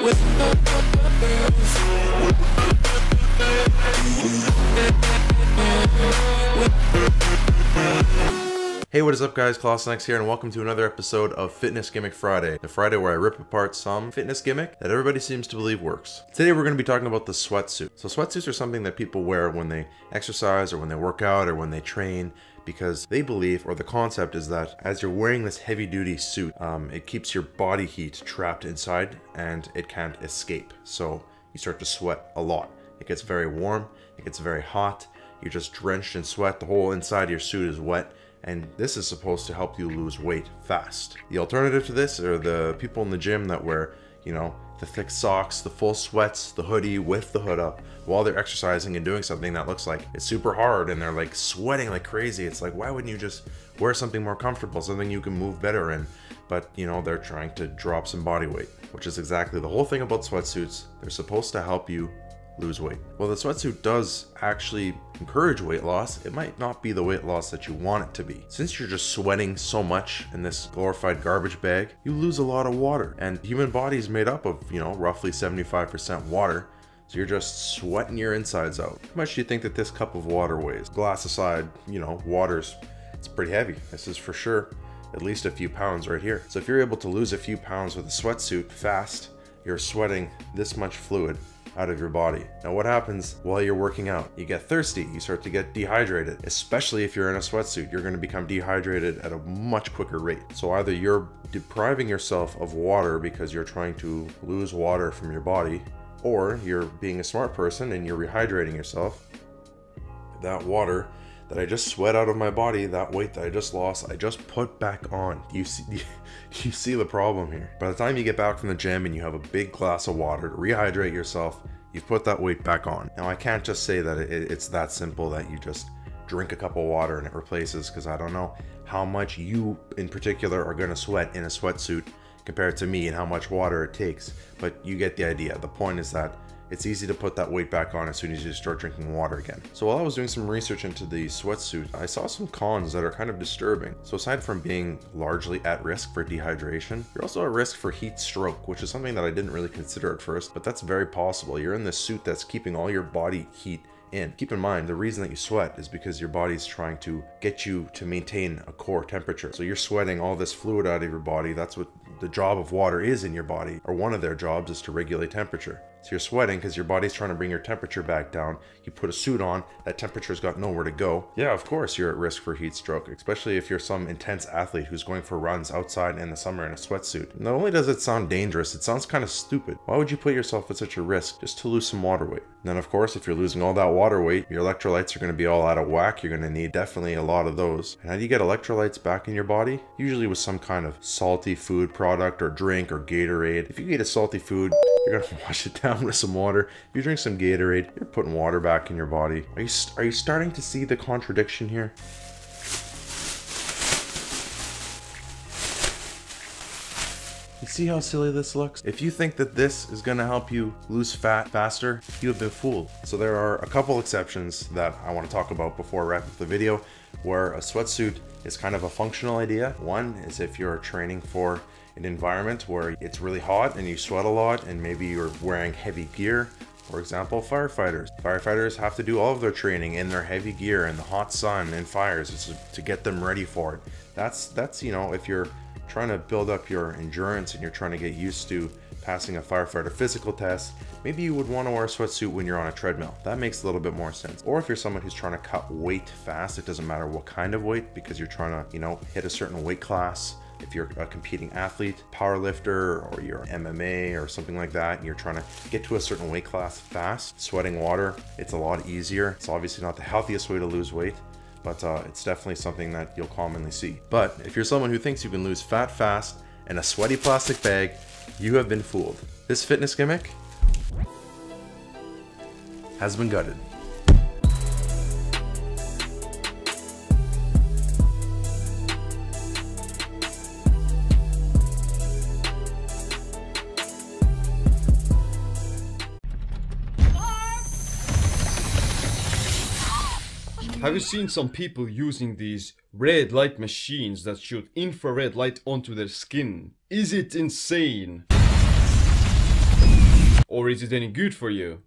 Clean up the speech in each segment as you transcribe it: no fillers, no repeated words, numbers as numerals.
Hey, what is up guys, Clausenex here, and welcome to another episode of Fitness Gimmick Friday, the Friday where I rip apart some fitness gimmick that everybody seems to believe works. Today we're going to be talking about the sweatsuit. So sweatsuits are something that people wear when they exercise or when they work out or when they train, because they believe, or the concept is that as you're wearing this heavy duty suit, it keeps your body heat trapped inside and it can't escape. So you start to sweat a lot. It gets very warm, it gets very hot, you're just drenched in sweat, the whole inside of your suit is wet. And this is supposed to help you lose weight fast. The alternative to this are the people in the gym that wear, you know, the thick socks, the full sweats, the hoodie with the hood up while they're exercising and doing something that looks like it's super hard and they're like sweating like crazy. It's like, why wouldn't you just wear something more comfortable, something you can move better in? But, you know, they're trying to drop some body weight, which is exactly the whole thing about sweatsuits. They're supposed to help you lose weight. Well, the sweatsuit does actually encourage weight loss. It might not be the weight loss that you want it to be. Since you're just sweating so much in this glorified garbage bag, you lose a lot of water. And human body is made up of, you know, roughly 75% water. So you're just sweating your insides out. How much do you think that this cup of water weighs? Glass aside, you know, it's pretty heavy. This is for sure at least a few pounds right here. So if you're able to lose a few pounds with a sweatsuit fast, you're sweating this much fluid out of your body. Now what happens while you're working out? You get thirsty, you start to get dehydrated, especially if you're in a sweatsuit. You're going to become dehydrated at a much quicker rate. So either you're depriving yourself of water because you're trying to lose water from your body, or you're being a smart person and you're rehydrating yourself. That water that I just sweat out of my body, that weight that I just lost, I just put back on. You see the problem here. By the time you get back from the gym and you have a big glass of water to rehydrate yourself, you've put that weight back on. Now I can't just say that it's that simple that you just drink a cup of water and it replaces, because I don't know how much you in particular are going to sweat in a sweatsuit compared to me and how much water it takes. But you get the idea. The point is that it's easy to put that weight back on as soon as you start drinking water again. So while I was doing some research into the sweatsuit, I saw some cons that are kind of disturbing. So aside from being largely at risk for dehydration, you're also at risk for heat stroke, which is something that I didn't really consider at first, but that's very possible. You're in this suit that's keeping all your body heat in. Keep in mind, the reason that you sweat is because your body's trying to get you to maintain a core temperature. So you're sweating all this fluid out of your body. That's what the job of water is in your body, or one of their jobs is to regulate temperature. So you're sweating because your body's trying to bring your temperature back down. You put a suit on, that temperature's got nowhere to go. Yeah, of course you're at risk for heat stroke, especially if you're some intense athlete who's going for runs outside in the summer in a sweatsuit. Not only does it sound dangerous, it sounds kind of stupid. Why would you put yourself at such a risk just to lose some water weight? And then of course, if you're losing all that water weight, your electrolytes are going to be all out of whack. You're going to need definitely a lot of those. And how do you get electrolytes back in your body? Usually with some kind of salty food product or drink or Gatorade. If you eat a salty food, you're going to wash it down with some water. If you drink some Gatorade, you're putting water back in your body. Are you starting to see the contradiction here? You see how silly this looks? If you think that this is gonna help you lose fat faster, you have been fooled. So there are a couple exceptions that I want to talk about before I wrap up the video, where a sweatsuit is kind of a functional idea. One is if you're training for an environment where it's really hot and you sweat a lot and maybe you're wearing heavy gear. For example, firefighters. Firefighters have to do all of their training in their heavy gear in the hot sun and fires to get them ready for it. That's you know, if you're trying to build up your endurance and you're trying to get used to passing a firefighter physical test, maybe you would want to wear a sweatsuit when you're on a treadmill. That makes a little bit more sense. Or if you're someone who's trying to cut weight fast, it doesn't matter what kind of weight, because you're trying to, you know, hit a certain weight class. If you're a competing athlete, power lifter, or you're MMA or something like that, and you're trying to get to a certain weight class fast, sweating water, it's a lot easier. It's obviously not the healthiest way to lose weight, but it's definitely something that you'll commonly see. But if you're someone who thinks you can lose fat fast in a sweaty plastic bag, you have been fooled. This fitness gimmick has been gutted. Have you seen some people using these red light machines that shoot infrared light onto their skin? Is it insane? or is it any good for you?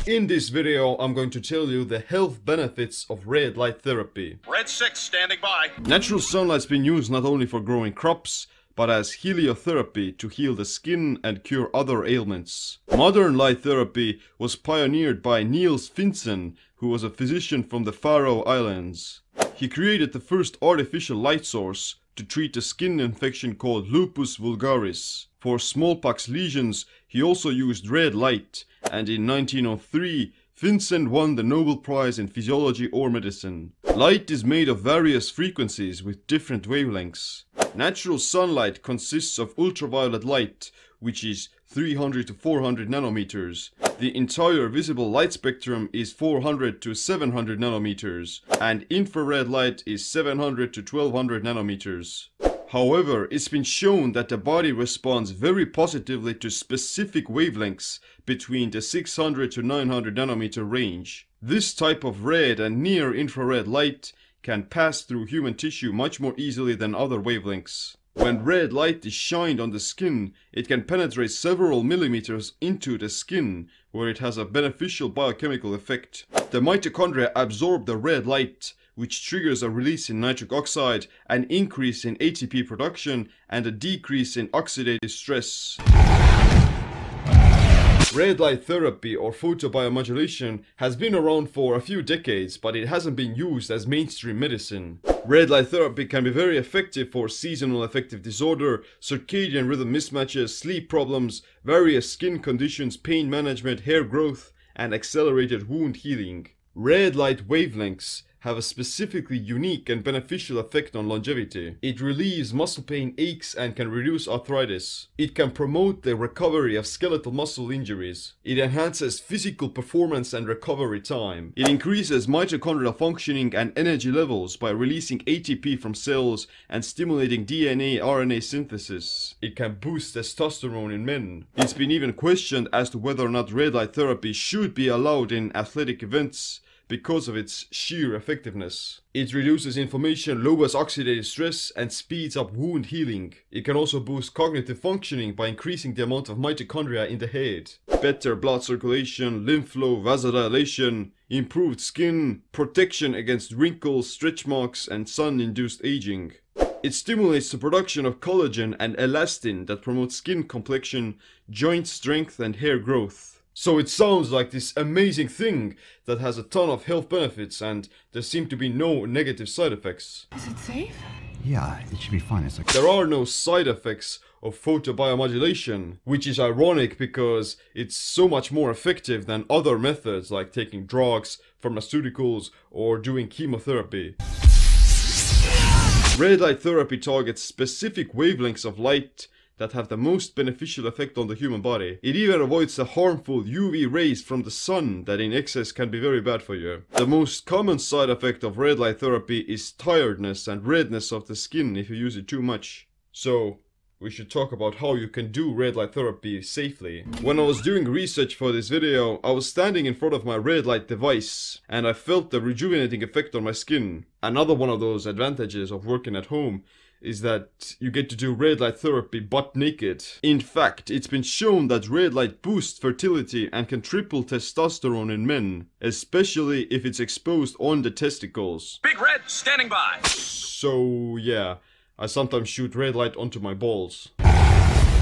In this video, I'm going to tell you the health benefits of red light therapy. Red 6 standing by. Natural sunlight's been used not only for growing crops, but as heliotherapy to heal the skin and cure other ailments. Modern light therapy was pioneered by Niels Finsen, who was a physician from the Faroe Islands. He created the first artificial light source to treat a skin infection called lupus vulgaris. For smallpox lesions, he also used red light, and in 1903, Finsen won the Nobel Prize in Physiology or Medicine. Light is made of various frequencies with different wavelengths. Natural sunlight consists of ultraviolet light, which is 300 to 400 nanometers. The entire visible light spectrum is 400 to 700 nanometers, and infrared light is 700 to 1200 nanometers. However, it's been shown that the body responds very positively to specific wavelengths between the 600 to 900 nanometer range. This type of red and near infrared light can pass through human tissue much more easily than other wavelengths. When red light is shined on the skin, it can penetrate several millimeters into the skin, where it has a beneficial biochemical effect. The mitochondria absorb the red light, which triggers a release in nitric oxide, an increase in ATP production, and a decrease in oxidative stress. Red light therapy or photobiomodulation has been around for a few decades, but it hasn't been used as mainstream medicine. Red light therapy can be very effective for seasonal affective disorder, circadian rhythm mismatches, sleep problems, various skin conditions, pain management, hair growth, and accelerated wound healing. Red light wavelengths have a specifically unique and beneficial effect on longevity. It relieves muscle pain, aches, and can reduce arthritis. It can promote the recovery of skeletal muscle injuries. It enhances physical performance and recovery time. It increases mitochondrial functioning and energy levels by releasing ATP from cells and stimulating DNA-RNA synthesis. It can boost testosterone in men. It's been even questioned as to whether or not red light therapy should be allowed in athletic events because of its sheer effectiveness. It reduces inflammation, lowers oxidative stress, and speeds up wound healing. It can also boost cognitive functioning by increasing the amount of mitochondria in the head. Better blood circulation, lymph flow, vasodilation, improved skin, protection against wrinkles, stretch marks, and sun-induced aging. It stimulates the production of collagen and elastin that promotes skin complexion, joint strength, and hair growth. So it sounds like this amazing thing that has a ton of health benefits, and there seem to be no negative side effects. Is it safe? Yeah, it should be fine. It's like... There are no side effects of photobiomodulation, which is ironic because it's so much more effective than other methods like taking drugs, pharmaceuticals, or doing chemotherapy. Red light therapy targets specific wavelengths of light that have the most beneficial effect on the human body. It even avoids the harmful UV rays from the sun that in excess can be very bad for you. The most common side effect of red light therapy is tiredness and redness of the skin if you use it too much. So, we should talk about how you can do red light therapy safely. When I was doing research for this video, I was standing in front of my red light device, and I felt the rejuvenating effect on my skin. Another one of those advantages of working at home is that you get to do red light therapy butt naked. In fact, it's been shown that red light boosts fertility and can triple testosterone in men, especially if it's exposed on the testicles. Big Red standing by. So yeah, I sometimes shoot red light onto my balls.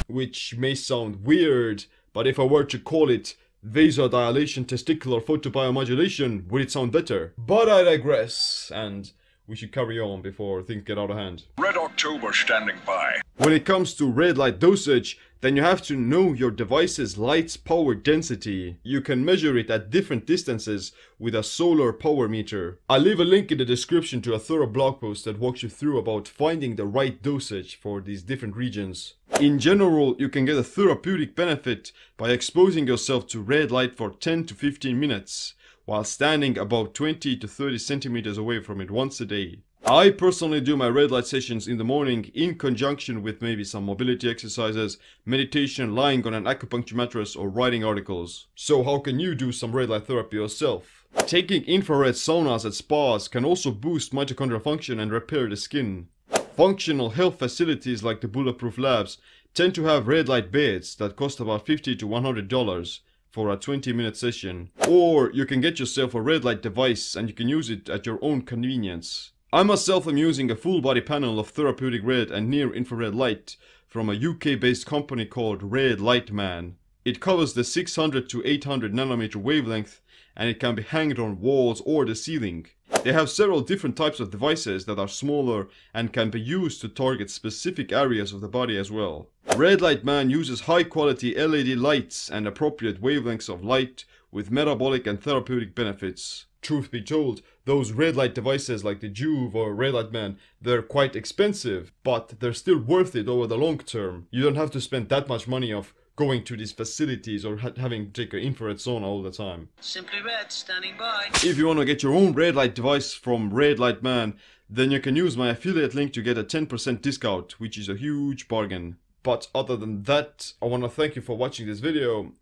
Which may sound weird, but if I were to call it vasodilation testicular photobiomodulation, would it sound better? But I digress, and we should carry on before things get out of hand. Red October standing by. When it comes to red light dosage, then you have to know your device's light's power density. You can measure it at different distances with a solar power meter. I'll leave a link in the description to a thorough blog post that walks you through about finding the right dosage for these different regions. In general, you can get a therapeutic benefit by exposing yourself to red light for 10 to 15 minutes. While standing about 20 to 30 centimeters away from it once a day. I personally do my red light sessions in the morning in conjunction with maybe some mobility exercises, meditation, lying on an acupuncture mattress, or writing articles. So how can you do some red light therapy yourself? Taking infrared saunas at spas can also boost mitochondrial function and repair the skin. Functional health facilities like the Bulletproof Labs tend to have red light beds that cost about $50 to $100 for a 20-minute session. Or you can get yourself a red light device and you can use it at your own convenience. I myself am using a full body panel of therapeutic red and near infrared light from a UK based company called Red Light Man. It covers the 600 to 800 nanometer wavelength and it can be hanged on walls or the ceiling. They have several different types of devices that are smaller and can be used to target specific areas of the body as well. Red Light Man uses high quality LED lights and appropriate wavelengths of light with metabolic and therapeutic benefits. Truth be told, those red light devices like the Juve or Red Light Man, they're quite expensive, but they're still worth it over the long term. You don't have to spend that much money of going to these facilities or having to take an infrared sauna all the time. Simply Red, standing by. If you want to get your own red light device from Red Light Man, then you can use my affiliate link to get a 10% discount, which is a huge bargain. But other than that, I want to thank you for watching this video.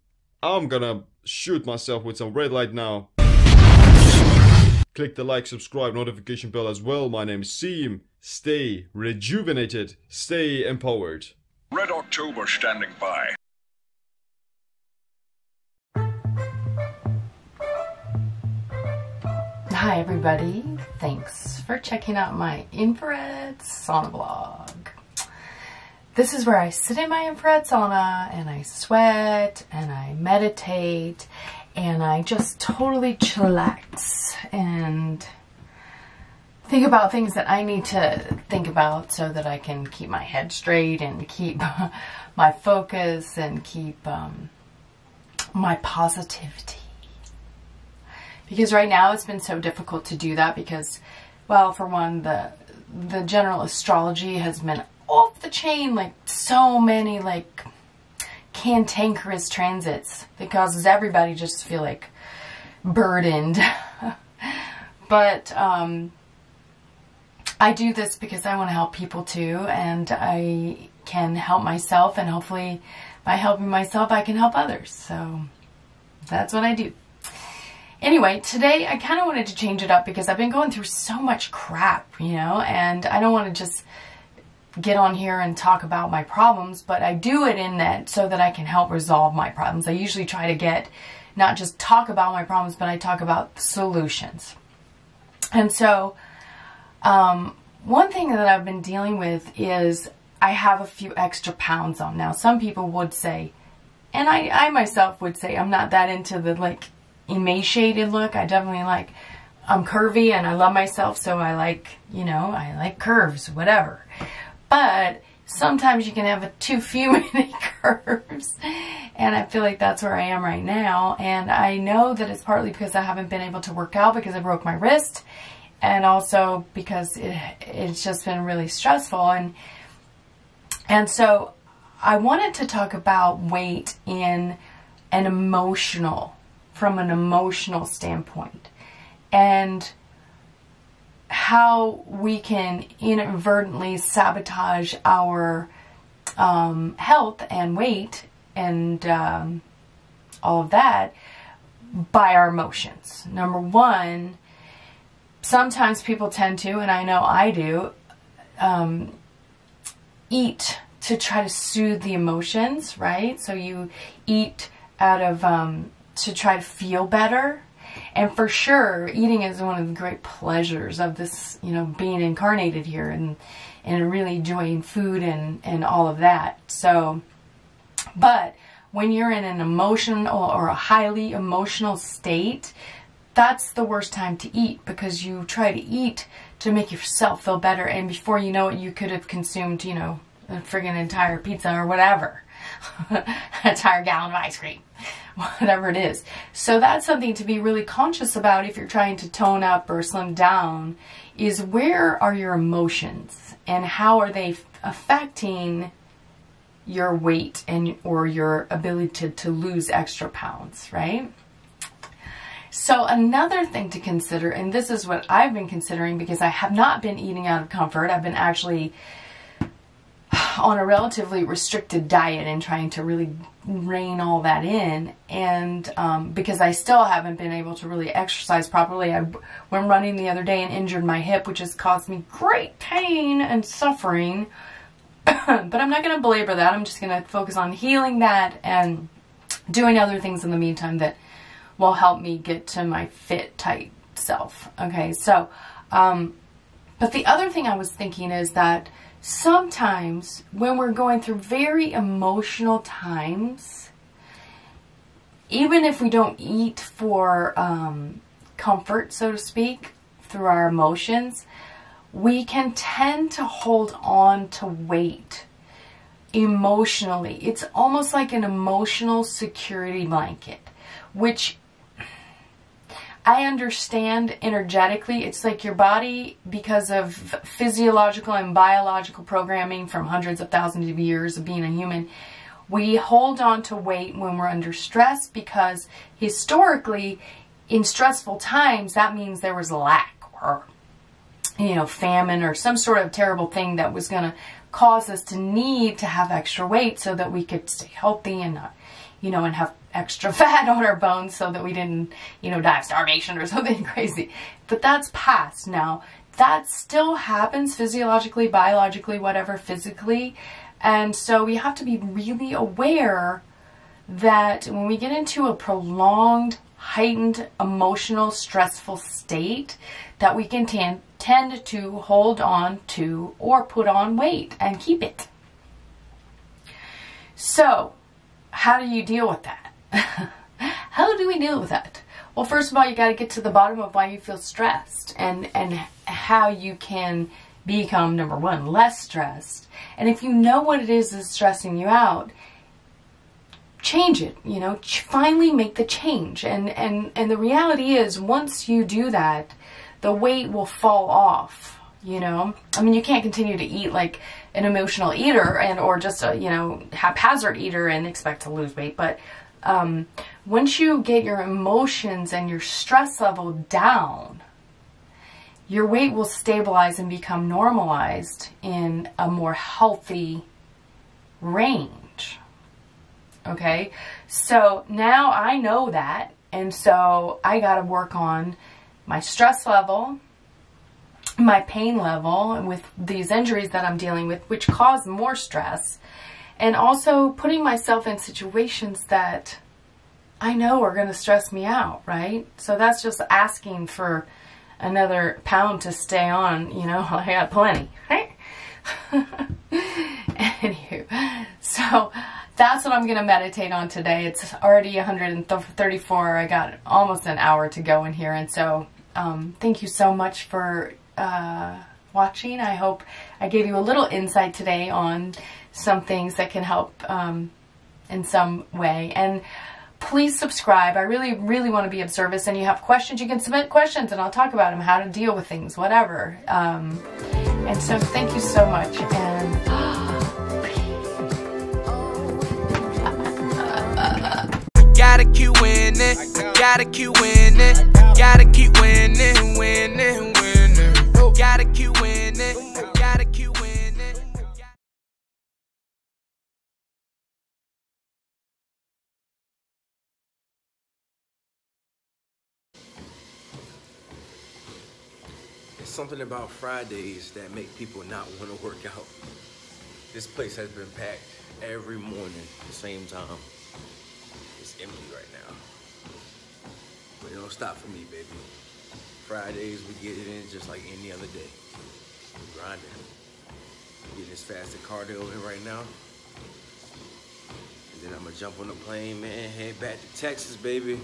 I'm gonna shoot myself with some red light now. Click the like, subscribe, notification bell as well. My name is Seam. Stay rejuvenated, stay empowered. Red October standing by. Hi everybody, thanks for checking out my infrared sauna vlog. This is where I sit in my infrared sauna and I sweat and I meditate and I just totally chillax and think about things that I need to think about so that I can keep my head straight and keep my focus and keep my positivity. Because right now it's been so difficult to do that because, well, for one, the general astrology has been off the chain, like so many like cantankerous transits that causes everybody just to feel like burdened. But I do this because I want to help people too, and I can help myself, and hopefully by helping myself I can help others. So that's what I do. Anyway, today I kind of wanted to change it up because I've been going through so much crap, you know, and I don't want to just get on here and talk about my problems, but I do it in that so that I can help resolve my problems. I usually try to get, not just talk about my problems, but I talk about solutions. And so, one thing that I've been dealing with is I have a few extra pounds on. Now, some people would say, and I myself would say, I'm not that into the like emaciated look. I definitely like, I'm curvy and I love myself, so I like, you know, I like curves, whatever. But sometimes you can have too few many curves, and I feel like that's where I am right now. And I know that it's partly because I haven't been able to work out because I broke my wrist, and also because it's just been really stressful. And so I wanted to talk about weight in an emotional, from an emotional standpoint, and how we can inadvertently sabotage our health and weight and all of that by our emotions. Number one, sometimes people tend to, and I know I do, eat to try to soothe the emotions, right? So you eat out of to try to feel better. And for sure, eating is one of the great pleasures of this, you know, being incarnated here and really enjoying food and all of that. So, but when you're in an emotional or a highly emotional state, that's the worst time to eat, because you try to eat to make yourself feel better, and before you know it, you could have consumed, you know, a friggin' entire pizza or whatever, an entire gallon of ice cream, whatever it is. So that's something to be really conscious about if you're trying to tone up or slim down, is where are your emotions and how are they affecting your weight and or your ability to lose extra pounds, right? So another thing to consider, and this is what I've been considering because I have not been eating out of comfort. I've been actually on a relatively restricted diet and trying to really rein all that in, and because I still haven't been able to really exercise properly. I went running the other day and injured my hip, which has caused me great pain and suffering, But I'm not going to belabor that. I'm just going to focus on healing that and doing other things in the meantime that will help me get to my fit, tight self. Okay, so, but the other thing I was thinking is that sometimes when we're going through very emotional times, even if we don't eat for comfort, so to speak, through our emotions, we can tend to hold on to weight emotionally. It's almost like an emotional security blanket, which I understand energetically. It's like your body, because of physiological and biological programming from hundreds of thousands of years of being a human, we hold on to weight when we're under stress, because historically, in stressful times, that means there was lack or, you know, famine or some sort of terrible thing that was going to cause us to need to have extra weight so that we could stay healthy and not, you know, and have extra fat on our bones so that we didn't, you know, die of starvation or something crazy. But that's past now. That still happens physiologically, biologically, whatever, physically. And so we have to be really aware that when we get into a prolonged, heightened, emotional, stressful state, that we can tend to hold on to or put on weight and keep it. So, how do you deal with that? How do we deal with that? Well, first of all, you got to get to the bottom of why you feel stressed and how you can become, number one, less stressed. And if you know what it is that's stressing you out, change it, you know, finally make the change. And the reality is, once you do that, the weight will fall off, you know. I mean, you can't continue to eat like an emotional eater or just a, you know, haphazard eater and expect to lose weight. But once you get your emotions and your stress level down, your weight will stabilize and become normalized in a more healthy range. Okay, so now I know that, and so I got to work on my stress level, my pain level, and with these injuries that I'm dealing with, which cause more stress, and also putting myself in situations that I know are going to stress me out, right? So that's just asking for another pound to stay on, you know. I got plenty, right? Anywho, so that's what I'm going to meditate on today. It's already 134. I got almost an hour to go in here. And so thank you so much for watching. I hope I gave you a little insight today on some things that can help in some way. And please subscribe. I really, really want to be of service. And you have questions, you can submit questions and I'll talk about them, how to deal with things, whatever. And so thank you so much. And gotta keep winning, gotta keep winning, gotta keep winning, winning, winning, gotta keep winning, gotta keep winning. There's something about Fridays that make people not want to work out. This place has been packed every morning at the same time. It's empty right now. But it don't stop for me, baby. Fridays, we get it in just like any other day. We're grinding. Getting this fasted cardio in right now. And then I'm gonna jump on the plane, man, head back to Texas, baby.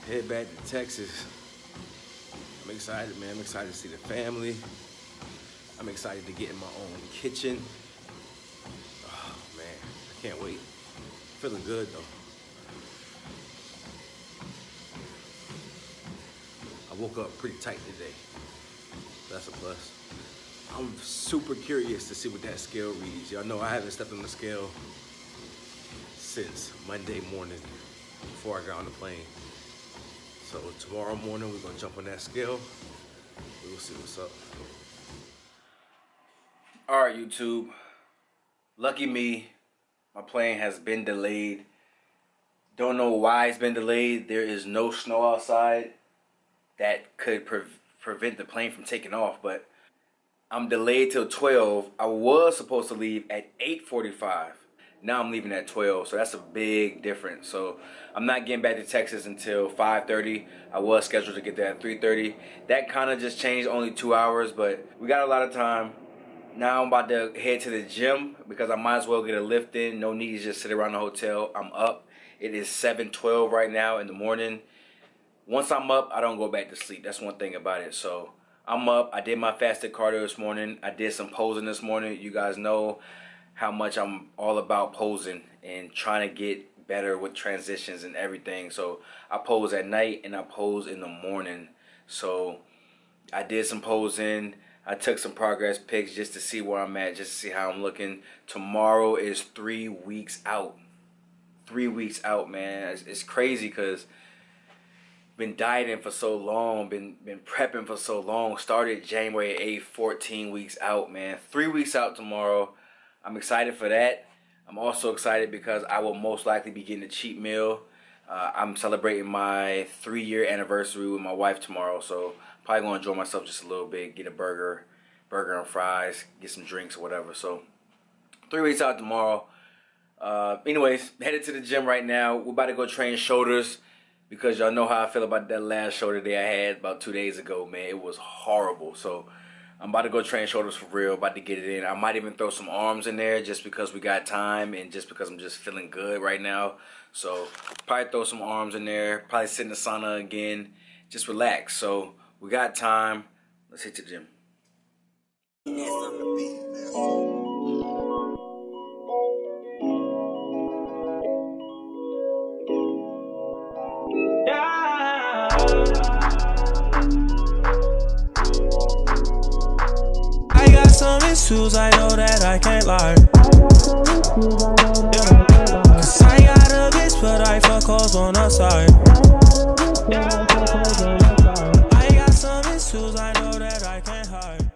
Head back to Texas. I'm excited, man. I'm excited to see the family. I'm excited to get in my own kitchen. Oh, man, I can't wait. Feeling good, though. I woke up pretty tight today. That's a plus. I'm super curious to see what that scale reads. Y'all know I haven't stepped on the scale since Monday morning before I got on the plane. So tomorrow morning, we're gonna jump on that scale. We'll see what's up. All right, YouTube. Lucky me, my plane has been delayed. Don't know why it's been delayed. There is no snow outside that could prevent the plane from taking off, but I'm delayed till 12. I was supposed to leave at 8:45. Now I'm leaving at 12, so that's a big difference. So I'm not getting back to Texas until 5:30. I was scheduled to get there at 3:30. That kind of just changed, only 2 hours, but we got a lot of time. Now I'm about to head to the gym because I might as well get a lift in. No need to just sit around the hotel. I'm up. It is 7:12 right now in the morning. Once I'm up, I don't go back to sleep. That's one thing about it. So I'm up. I did my fasted cardio this morning. I did some posing this morning. You guys know how much I'm all about posing and trying to get better with transitions and everything. So I pose at night and I pose in the morning. So I did some posing. I took some progress pics just to see where I'm at, just to see how I'm looking. Tomorrow is 3 weeks out. 3 weeks out, man. It's crazy because been dieting for so long, been prepping for so long. Started January 8th, 14 weeks out, man. 3 weeks out tomorrow. I'm excited for that. I'm also excited because I will most likely be getting a cheat meal. I'm celebrating my 3-year anniversary with my wife tomorrow, so probably gonna enjoy myself just a little bit. Get a burger and fries, get some drinks or whatever. So 3 weeks out tomorrow. Anyways, headed to the gym right now. We're about to go train shoulders because y'all know how I feel about that last shoulder day I had about 2 days ago, man. It was horrible. So I'm about to go train shoulders for real, about to get it in. I might even throw some arms in there just because we got time and just because I'm just feeling good right now. So probably throw some arms in there, probably sit in the sauna again, just relax. So we got time. Let's hit the gym. I got some issues, I know that I can't lie. Cause I got a bitch, but I fuck hoes on the side. I got some issues, I know that I can't hide.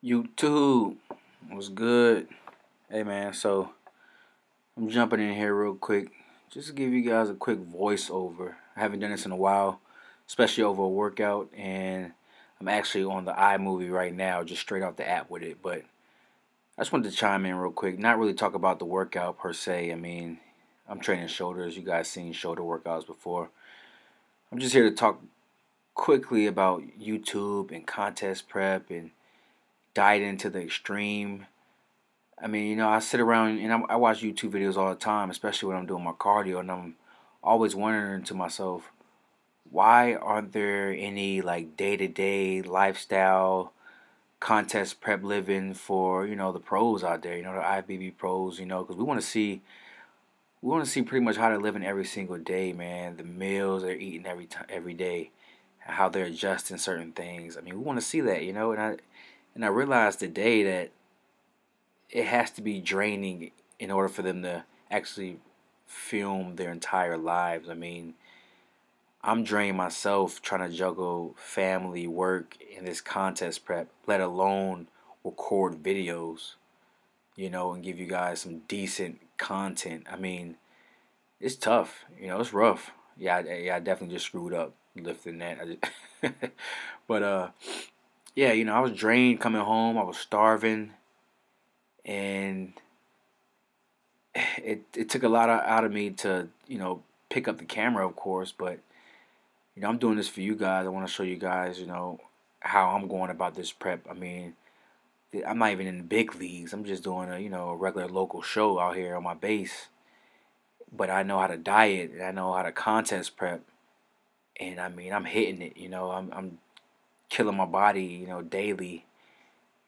YouTube, what's good? Hey man, so I'm jumping in here real quick just to give you guys a quick voiceover. I haven't done this in a while, especially over a workout, and I'm actually on the iMovie right now, just straight off the app with it. But I just wanted to chime in real quick, not really talk about the workout per se. I mean, I'm training shoulders. You guys seen shoulder workouts before. I'm just here to talk quickly about YouTube and contest prep and dieting to the extreme. I mean, you know, I sit around and I watch YouTube videos all the time, especially when I'm doing my cardio, and I'm always wondering to myself, why aren't there any like day-to-day lifestyle contest prep living for, you know, the pros out there, you know, the IFBB pros, you know, because we want to see pretty much how they're living every single day, man. The meals they're eating every day, how they're adjusting certain things. I mean, we want to see that, you know, and I realized today that it has to be draining in order for them to actually film their entire lives. I mean, I'm drained myself trying to juggle family, work, and this contest prep, let alone record videos, you know, and give you guys some decent content. I mean, it's tough, you know, it's rough. Yeah, I definitely just screwed up lifting that. But yeah, you know, I was drained coming home. I was starving, and it took a lot out of me to, you know, pick up the camera, of course. But, you know, I'm doing this for you guys. I want to show you guys, you know, how I'm going about this prep. I mean, I'm not even in the big leagues. I'm just doing a, you know, a regular local show out here on my base. But I know how to diet, and I know how to contest prep. And I mean, I'm hitting it, you know, I'm killing my body, you know, daily,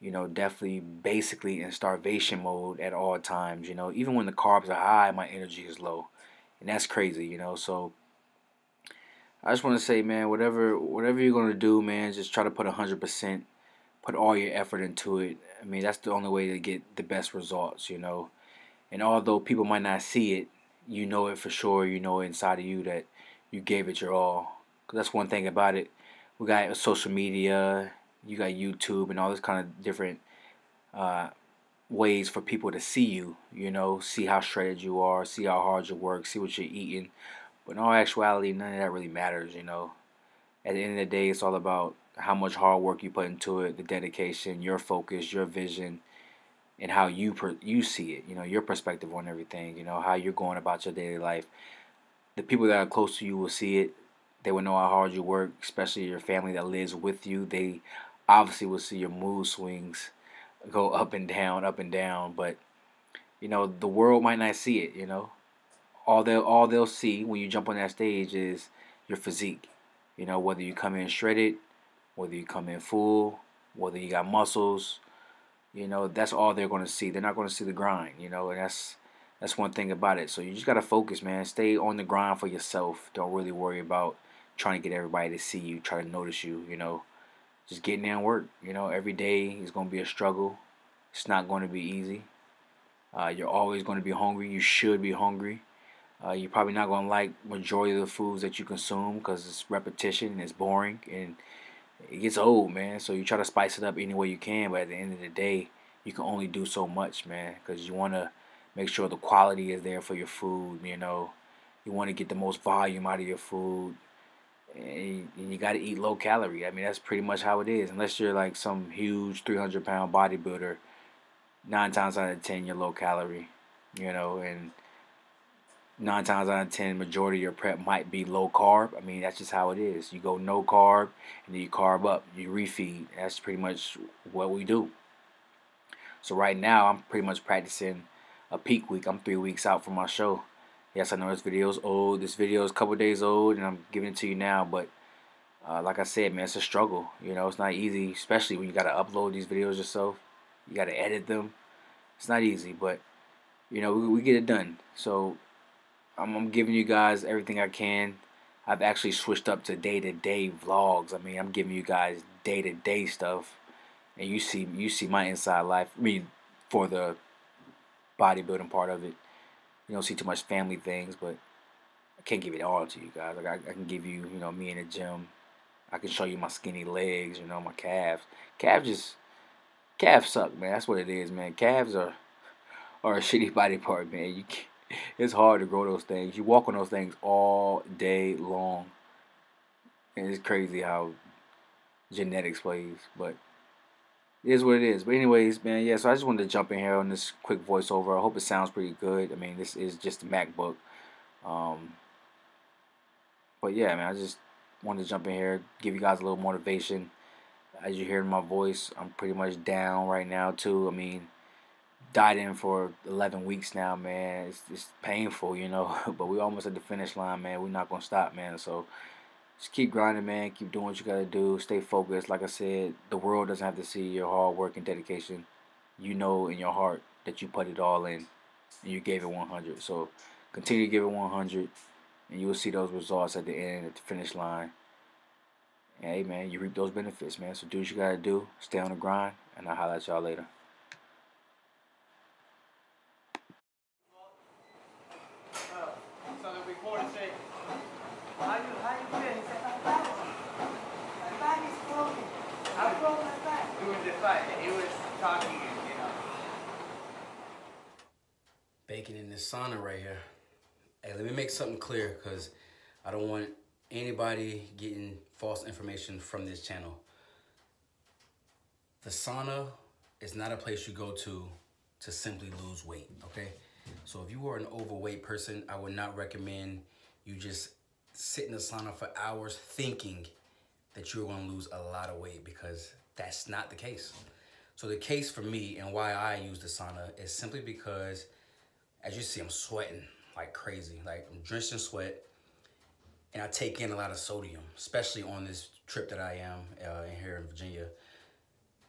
you know, definitely basically in starvation mode at all times, you know, even when the carbs are high, my energy is low, and that's crazy, you know. So I just want to say, man, whatever you're gonna do, man, just try to put 100%, put all your effort into it. I mean, that's the only way to get the best results, you know. And although people might not see it, you know it for sure. You know inside of you that you gave it your all. 'Cause that's one thing about it. We got social media, you got YouTube, and all this kind of different ways for people to see you. You know, see how shredded you are, see how hard you work, see what you're eating. But in all actuality, none of that really matters, you know. At the end of the day, it's all about how much hard work you put into it, the dedication, your focus, your vision, and how you see it, you know, your perspective on everything, you know, how you're going about your daily life. The people that are close to you will see it. They will know how hard you work, especially your family that lives with you. They obviously will see your mood swings go up and down, but you know, the world might not see it, you know. All they'll see when you jump on that stage is your physique. You know, whether you come in shredded, whether you come in full, whether you got muscles, you know, that's all they're going to see. They're not going to see the grind, you know, and that's one thing about it. So you just got to focus, man. Stay on the grind for yourself. Don't really worry about trying to get everybody to see you, try to notice you, you know. Just getting there and work, you know. Every day is going to be a struggle. It's not going to be easy. You're always going to be hungry. You should be hungry. You're probably not going to like majority of the foods that you consume because it's repetition and it's boring and it gets old, man. So you try to spice it up any way you can, but at the end of the day, you can only do so much, man, because you want to make sure the quality is there for your food, you know. You want to get the most volume out of your food, and you got to eat low calorie. I mean, that's pretty much how it is. Unless you're like some huge 300-pound bodybuilder, 9 times out of 10 you're low calorie, you know, and 9 times out of 10 majority of your prep might be low carb. I mean, that's just how it is. You go no carb and then you carb up, you refeed. That's pretty much what we do. So right now I'm pretty much practicing a peak week. I'm 3 weeks out from my show. Yes, I know this video is old. This video is a couple days old and I'm giving it to you now, but like I said, man, it's a struggle. You know, it's not easy, especially when you got to upload these videos yourself. You got to edit them. It's not easy, but you know, we get it done. So I'm giving you guys everything I can. I've actually switched up to day-to-day vlogs. I mean, I'm giving you guys day-to-day stuff, and you see my inside life. I mean, for the bodybuilding part of it, you don't see too much family things, but I can't give it all to you guys. Like I can give you, you know, me in the gym. I can show you my skinny legs, you know, my calves. Calves suck, man. That's what it is, man. Calves are a shitty body part, man. It's hard to grow those things. You walk on those things all day long. And it's crazy how genetics plays. But it is what it is. But anyways, man, yeah, so I just wanted to jump in here on this quick voiceover. I hope it sounds pretty good. I mean, this is just a MacBook. But yeah, man, I just wanted to jump in here, give you guys a little motivation. As you hear in my voice, I'm pretty much down right now, too. I mean, dieting for 11 weeks now, man. It's painful, you know, but we almost at the finish line, man. We're not gonna stop, man. So just keep grinding, man. Keep doing what you gotta do. Stay focused. Like I said, the world doesn't have to see your hard work and dedication. You know in your heart that you put it all in and you gave it 100. So continue to give it 100 and you will see those results at the end, at the finish line. And hey, man, you reap those benefits, man. So do what you gotta do. Stay on the grind, and I'll holler at y'all later. Baking in this sauna right here. Hey, let me make something clear because I don't want anybody getting false information from this channel. The sauna is not a place you go to simply lose weight, okay? So if you are an overweight person, I would not recommend you just sit in the sauna for hours thinking that you're gonna lose a lot of weight because that's not the case. So the case for me and why I use the sauna is simply because, as you see, I'm sweating like crazy. Like I'm drenched in sweat and I take in a lot of sodium, especially on this trip that I am here in Virginia.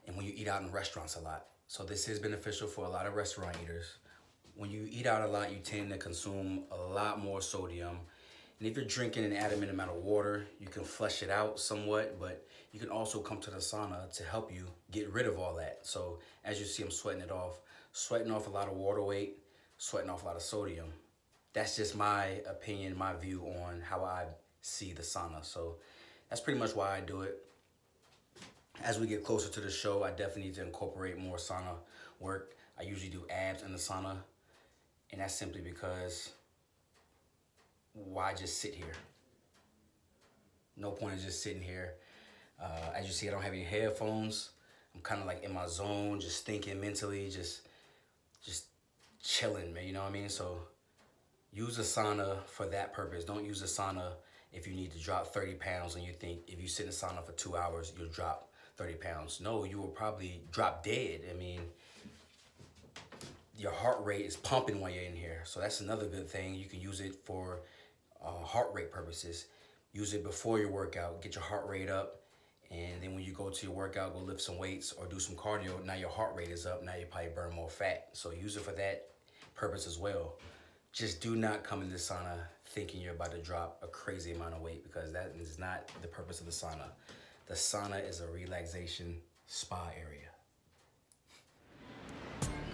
And when you eat out in restaurants a lot. So this is beneficial for a lot of restaurant eaters. When you eat out a lot, you tend to consume a lot more sodium And if you're drinking an adequate amount of water, you can flush it out somewhat, but you can also come to the sauna to help you get rid of all that. So as you see, I'm sweating off a lot of water weight, sweating off a lot of sodium. That's just my opinion, my view on how I see the sauna. So that's pretty much why I do it. As we get closer to the show, I definitely need to incorporate more sauna work. I usually do abs in the sauna, and that's simply because why just sit here? No point in just sitting here. As you see, I don't have any headphones. I'm kind of like in my zone, just thinking mentally, just chilling, man, you know what I mean? So use the sauna for that purpose. Don't use the sauna if you need to drop 30 pounds and you think if you sit in the sauna for 2 hours, you'll drop 30 pounds. No, you will probably drop dead. I mean, your heart rate is pumping while you're in here. So that's another good thing. You can use it for heart rate purposes. Use it before your workout, get your heart rate up. And then when you go to your workout, go lift some weights or do some cardio, now your heart rate is up, now you probably burn more fat. So use it for that purpose as well. Just do not come in the sauna thinking you're about to drop a crazy amount of weight, because that is not the purpose of the sauna. The sauna is a relaxation spa area.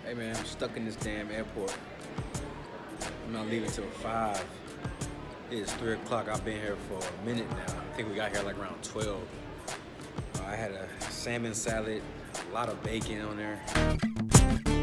Hey man, I'm stuck in this damn airport. I'm not leaving till 5. It is 3 o'clock. I've been here for a minute now. I think we got here like around 12. I had a salmon salad, a lot of bacon on there.